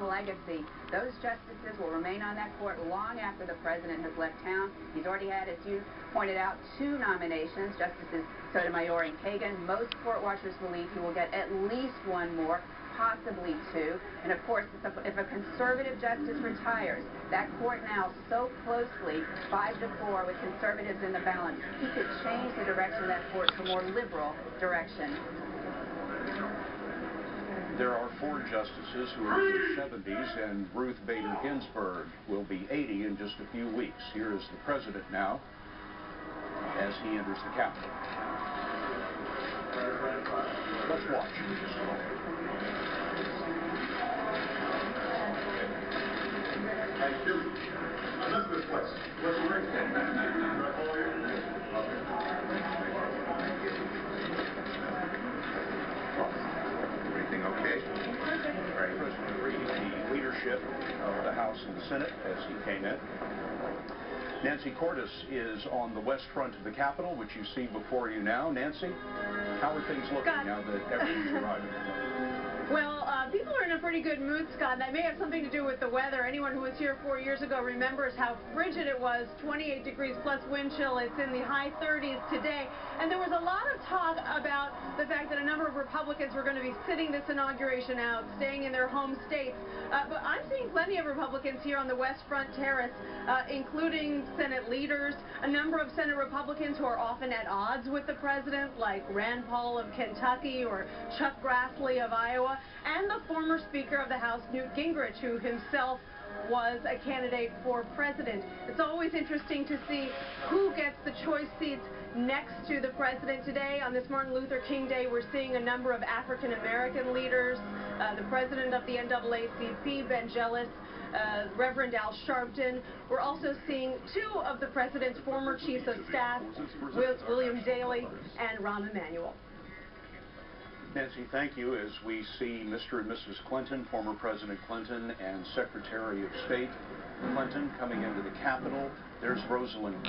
legacy. Those justices will remain on that court long after the president has left town. He's already had, as you pointed out, 2 nominations, Justices Sotomayor and Kagan. Most court watchers believe he will get at least 1 more, possibly 2. And of course, if a conservative justice retires, that court now so closely 5-4 with conservatives in the balance, he could change the direction of that court to a more liberal direction. There are 4 justices who are in their 70s, and Ruth Bader Ginsburg will be 80 in just a few weeks. Here is the president now as he enters the Capitol. Let's watch for just a moment. Thank you. I love this place. What's the ring? Everything okay? All right, President Reed, the leadership of the House and the Senate as he came in. Nancy Cordes is on the west front of the Capitol, which you see before you now. Nancy, how are things looking now that everyone's arriving? Well, people are in a pretty good mood, Scott. That may have something to do with the weather. Anyone who was here 4 years ago remembers how frigid it was, 28 degrees plus wind chill. It's in the high 30s today. And there was a lot of talk about the fact that a number of Republicans were going to be sitting this inauguration out, staying in their home states. But I'm seeing plenty of Republicans here on the West Front Terrace, including Senate leaders, a number of Senate Republicans who are often at odds with the president, like Rand Paul of Kentucky or Chuck Grassley of Iowa, and the former Speaker of the House, Newt Gingrich, who himself was a candidate for president. It's always interesting to see who gets the choice seats next to the president today. On this Martin Luther King Day, we're seeing a number of African-American leaders, the president of the NAACP, Ben Jealous, Reverend Al Sharpton. We're also seeing 2 of the president's former chiefs of staff, William Daley and Rahm Emanuel. Nancy, thank you. As we see Mr. and Mrs. Clinton, former President Clinton and Secretary of State Clinton coming into the Capitol, there's Rosalind